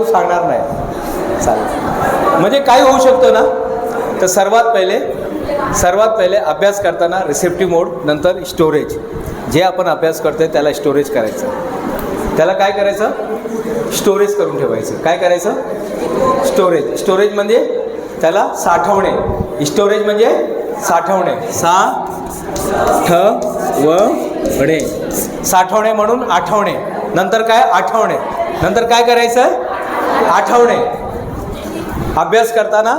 तू सांगणार नाही. चालेल. म्हणजे काय होऊ शकतं ना, तर सर्वात पहिले अभ्यास करताना रिसेप्टिव्ह मोड, नंतर स्टोरेज. जे आपण अभ्यास करतोय त्याला स्टोरेज करायचं. त्याला काय करायचं? स्टोरेज करून ठेवायचं. काय करायचं? स्टोरेज म्हणजे त्याला साठवणे. स्टोरेज म्हणजे साठवणे. साठवणे म्हणून आठवणे. नंतर काय? आठवणे. नंतर काय करायचं? आठवणे. अभ्यास करताना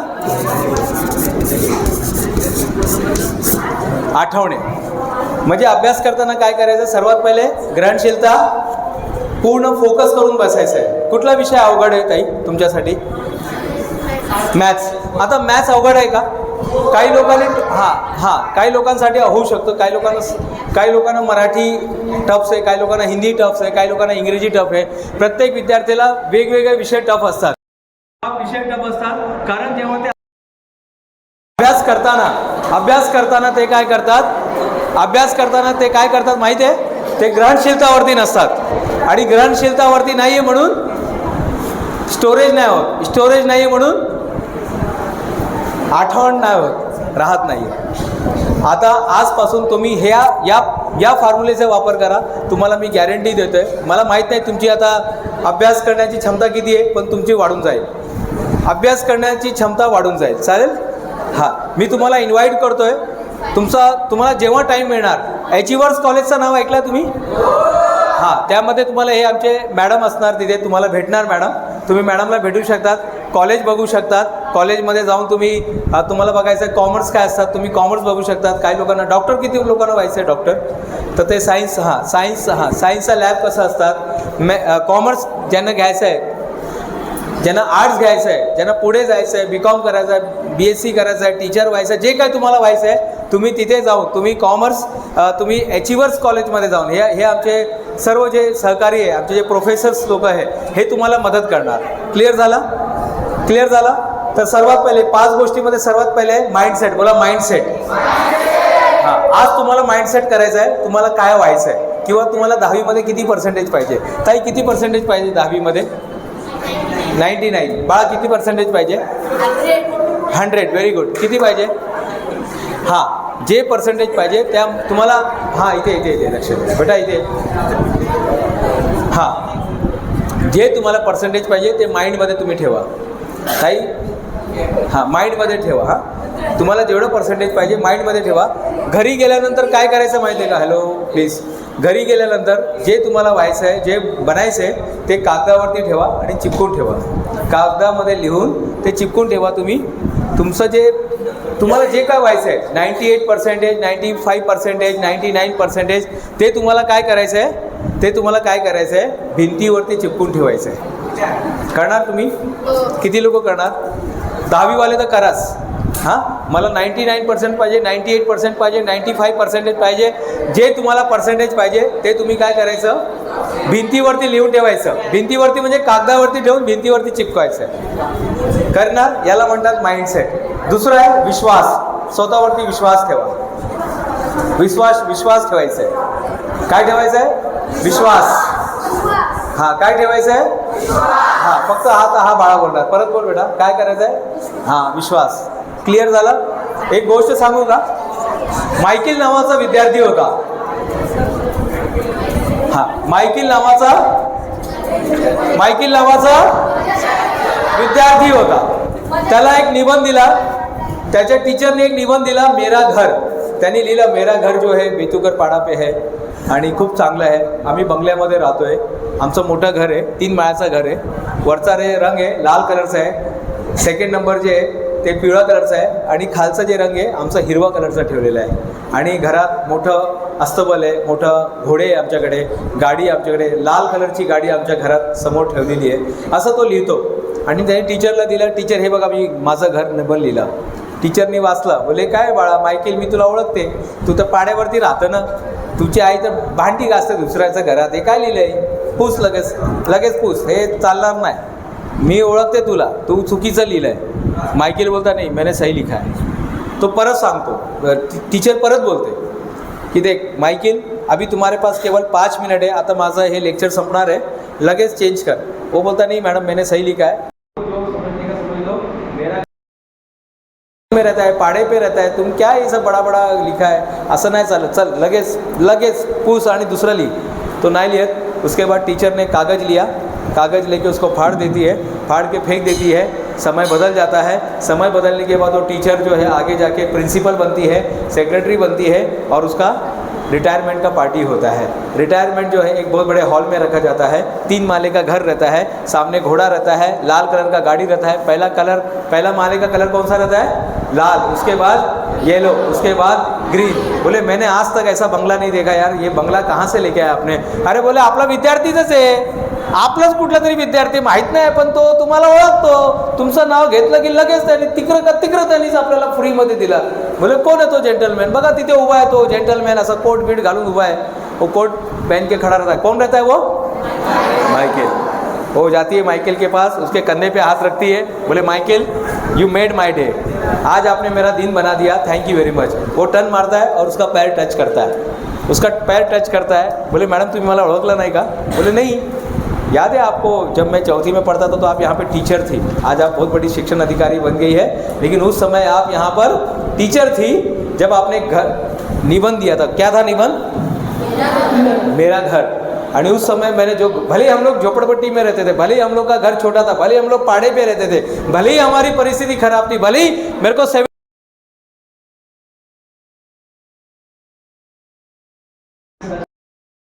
आठवणे. म्हणजे अभ्यास करताना काय करायचं? सर्वात पहिले ग्रहणशीलता, पूर्ण फोकस करून बसायचं आहे. कुठला विषय अवघड आहे ताई तुमच्यासाठी? मॅथ्स. आता मॅथ्स अवघड आहे का? काही लोकांनी काही लोकांसाठी होऊ शकतो. काही लोकांना मराठी टफ्स आहे, काही लोकांना हिंदी टफ्स आहे, काही लोकांना इंग्रजी टफ आहे. प्रत्येक विद्यार्थ्याला वेगवेगळे विषय टफ असतात. कारण जेव्हा ते अभ्यास करताना ते काय करतात माहिती आहे? ते ग्रहणशीलतावरती नसतात. आणि ग्रहणशीलतावरती नाही आहे म्हणून स्टोरेज नाही होत. स्टोरेज नाही आहे म्हणून आठवण नाही होत, राहत नाही. आता आजपासून तुम्ही या फॉर्म्युलेचा वापर करा. तुम्हाला मी गॅरंटी देतोय. मला माहीत नाही तुमची आता अभ्यास करण्याची क्षमता किती आहे, पण तुमची वाढून जाईल. अभ्यास करण्याची क्षमता वाढून जाईल. चालेल? मी तुम्हाला इन्व्हाइट करतोय. तुम्हाला जेव्हा टाईम मिळणार, अचिव्हर्स कॉलेजचं नाव ऐकलं तुम्ही? त्यामध्ये तुम्हाला हे आमचे मॅडम असणार तिथे. तुम्हाला भेटणार मॅडम. तुम्ही मॅडमला भेटू शकतात. कॉलेज बघू शकतात. कॉलेजमध्ये जाऊन तुम्हाला बघायचं आहे कॉमर्स काय असतात, तुम्ही कॉमर्स बघू शकतात. काही लोकांना डॉक्टर, किती लोकांना व्हायचं आहे डॉक्टर, तर ते सायन्सचा लॅब कसं असतात. कॉमर्स ज्यांना घ्यायचं आहे, ज्यांना आर्ट्स घ्यायचं आहे, ज्यांना पुढे जायचं आहे, BCom करायचं आहे, BSc करायचं आहे, टीचर व्हायचं आहे, जे काही तुम्हाला व्हायचं आहे, तुम्ही तिथे जाऊन तुम्ही अचिव्हर्स कॉलेजमध्ये जाऊन हे आमचे सर्व जे सहकारी आहे, आमचे जे प्रोफेसर्स लोक आहे, हे तुम्हाला मदत करणार. क्लिअर झालं? तर सर्वात पहिले 5 गोष्टीमध्ये सर्वात पहिले माइंडसेट. बोला माइंडसेट. आज तुम्हाला माइंडसेट करायचं आहे. तुम्हाला काय व्हायचं आहे, किंवा तुम्हाला 10वीमध्ये किती पर्सेंटेज पाहिजे. ताई किती पर्सेंटेज पाहिजे 10वीमध्ये? 99. बाळा किती पर्सेंटेज पाहिजे? 100. Very good. किती पाहिजे? जे पर्सेंटेज पाहिजे त्या तुम्हाला इथे लक्ष द्या बेटा. इथे जे तुम्हाला पर्सेंटेज पाहिजे ते माइंडमध्ये तुम्ही ठेवा. ताई माइंडमध्ये ठेवा. तुम्हाला जेवढं पर्सेंटेज पाहिजे माइंडमध्ये ठेवा. घरी गेल्यानंतर काय करायचं माहिती आहे का? Hello please. घरी गेल्यानंतर जे तुम्हाला व्हायचं आहे, जे बनायचं आहे, ते कागदावरती ठेवा आणि चिपकून ठेवा. कागदामध्ये लिहून ते चिपकून ठेवा. तुम्हाला जे काय व्हायचं आहे, 98%, 95%, 99%, ते तुम्हाला काय करायचं आहे? भिंतीवरती चिपकून ठेवायचं आहे. करणार तुम्ही? किती लोक करणार? 10वीवाले तर कराच. मला 99% पाहिजे, 98% पाहिजे, 95% पाहिजे. जे तुम्हाला पर्सेंटेज पाहिजे ते तुम्ही काय करायचं? भिंतीवरती लिहून ठेवायचं. भिंतीवरती म्हणजे कागदावरती ठेवून भिंतीवरती चिपकायचं. करणार? याला म्हणतात माइंडसेट. दुसरं आहे विश्वास. स्वतःवरती विश्वास ठेवा. विश्वास ठेवायचा आहे. काय ठेवायचं आहे? विश्वास. काय ठेवायचं आहे? फक्त हा बाळा बोलणार. परत बोल बेटा. काय करायचं आहे? विश्वास. क्लिअर झालं? एक गोष्ट सांगू का? मायकेल नावाचा विद्यार्थी होता. मायकेल नावाचा विद्यार्थी होता. त्याला एक निबंध दिला. त्याच्या टीचरने एक निबंध दिला, मेरा घर. त्यांनी लिहिलं, मेरा घर जो है बेतुकर पाडा पे है. आणि खूप चांगलं आहे. आम्ही बंगल्यामध्ये राहतोय. आमचं मोठं घर आहे, 3 माळ्याचं घर आहे. वरचा रंग आहे लाल कलरचा आहे. सेकंड नंबर जे आहे ते पिवळा कलरचा आहे. आणि खालचा जे रंग आहे आमचा हिरवा कलरचा ठेवलेला आहे. आणि घरात मोठं अस्तबल आहे, मोठं घोडे आहे आमच्याकडे, गाडी आमच्याकडे, लाल कलरची गाडी आमच्या घरात समोर ठेवलेली आहे. असं तो लिहितो. आणि त्याने टीचरला दिलं. टीचर हे बघा मी माझं घर निबंध लिहिलं. टीचरनी वाचलं. बोले काय बाळा मायकेल, मी तुला ओळखते, तू तर पाड्यावरती राहतं ना, तुझी आई तर भांडी घासते दुसऱ्याच्या घरात, हे काय लिहिलंय? पूस लगेच पूस, हे चालणार नाही. मी ओळखते तुला, तू चुकीचं लिहिलंय. मायकेल बोलता नाही, मैंने सही लिखा है. तो परत सांगतो. टीचर परत बोलते की देख मायकेल, अभी तुम्हारे पास केवल 5 मिनट आहे. आता माझं हे लेक्चर संपणार आहे, लगेच चेंज कर. वो बोलता नहीं मैडम मैंने सही लिखा है, में रहता है, पाड़े पे रहता है, तुम क्या ये सब बड़ा बड़ा लिखा है, असं नाही चालत, चल लगेच पूस आणि दुसरं लिह. तो नाही लिहत. उसके बाद टीचर ने कागज़ लिया, कागज़ लेके उसको फाड़ देती है, फाड़ के फेंक देती है. समय बदल जाता है. समय बदलने के बाद वो टीचर जो है आगे जाके प्रिंसिपल बनती है, सेक्रेटरी बनती है और उसका रिटायरमेंट का पार्टी होता है. रिटायरमेंट जो है एक बहुत बड़े हॉल में रखा जाता है. 3 माले का घर रहता है, सामने घोड़ा रहता है, लाल कलर का गाड़ी रहता है. पहला माले का कलर कौन सा रहता है? लाल. उसके बाद येलो, उसके बाद ग्रीन. बोले मैंने आज तक ऐसा बंगला नहीं देखा यार, ये बंगला कहाँ से लेके आया आपने? अरे बोले आपला विद्यार्थीच आहे, आपलाच कुठला तरी विद्यार्थी माहीत नाही, पण तो तुम्हाला ओळखतो, तुमचं नाव घेतलं की लगेच त्यांनी तिकडं त्यांनीच आपल्याला फ्रीमध्ये दिला. बोले कोण आहे तो जेंटलमॅन? बघा तिथे उभा आहे तो जेंटलमॅन, असा कोट बीट घालून उभा है, वो कोट पहन के खड़ा रहता है. कौन रहता है वो? माइकेल. वो जाती है माइकेल के पास, उसके कंधे पे हाथ रखती है, बोले Michael you made my day, आज आपने मेरा दिन बना दिया, थैंक यू वेरी मच. वो टर्न मारता है और उसका पैर टच करता है, उसका पैर टच करता है. बोले मैडम तुम्ही मला ओळखलं नाही का? बोले नहीं, याद है आपको जब मैं चौथी में पढ़ता था तो आप यहाँ पे टीचर थी, आज आप बहुत बड़ी शिक्षण अधिकारी बन गई है, लेकिन उस समय आप यहाँ पर टीचर थी जब आपने घर निबंध दिया था. क्या था निबंध? मेरा घर. और उस समय मैंने जो, भले ही हम लोग झोपड़पट्टी में रहते थे, भले ही हम लोग का घर छोटा था, भले ही हम लोग पहाड़े पे रहते थे, भले ही हमारी परिस्थिति खराब थी, भले ही मेरे को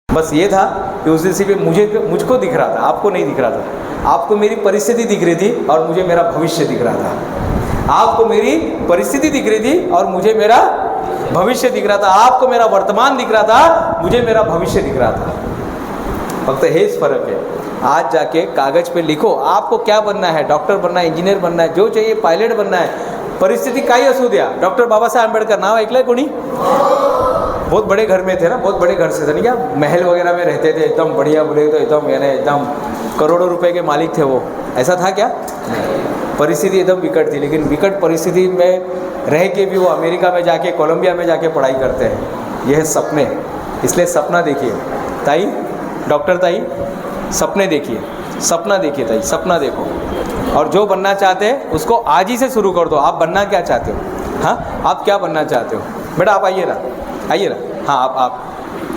बस ये था कि उस दिन सिर्फ मुझको दिख रहा था, आपको नहीं दिख रहा था. आपको मेरी परिस्थिति दिख रही थी और मुझे मेरा भविष्य दिख रहा था. आपको मेरी परिस्थिति दिख रही थी और मुझे मेरा भविष्य दिख रहा था. आपको मेरा वर्तमान दिख रहा था, मुझे मेरा भविष्य दिख रहा था. फक्त हेच फरक है. आज जाके कागज़ पे लिखो आपको क्या बनना है, डॉक्टर बनना है, इंजीनियर बनना है, जो चाहिए, पायलट बनना है. परिस्थिती काही असू द्या. डॉक्टर बाबासाहेब आंबेडकर नाव ऐकलंय कोणी? बहुत बड़े घर में थे ना, बहुत बड़े घर से थे, नहीं क्या महल वगैरह में रहते थे, एकदम बढ़िया, बोले तो एकदम यानी एकदम करोड़ों रुपए के मालिक थे वो. ऐसा था क्या? परिस्थिति एकदम विकट थी, लेकिन विकट परिस्थिति में रह के भी वो अमेरिका में जाके, कोलंबिया में जाके पढ़ाई करते हैं. यह है सपने. इसलिए सपना देखिए ताई, डॉक्टर ताई, सपने देखिए, सपना देखिए ताई, सपना देखो. और जो बनना चाहते हैं उसको आज ही से शुरू कर दो. आप बनना क्या चाहते हो? हाँ, आप क्या बनना चाहते हो? बेटा आप आइए ना, आइए ना. हाँ आप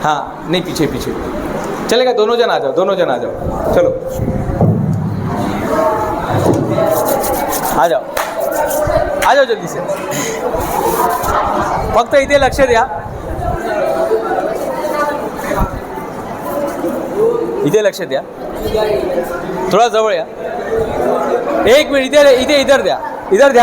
हाँ, नहीं पीछे पीछे चलेगा. दोनों जन आ जाओ, दोनों जन आ जाओ. चलो आ जाओ, आ जाओ जल्दी से. फक्त इथे लक्ष द्या, इथे लक्ष द्या, थोड़ा जवळ या. एक मिनिट, इधर द्या, इधर द्या.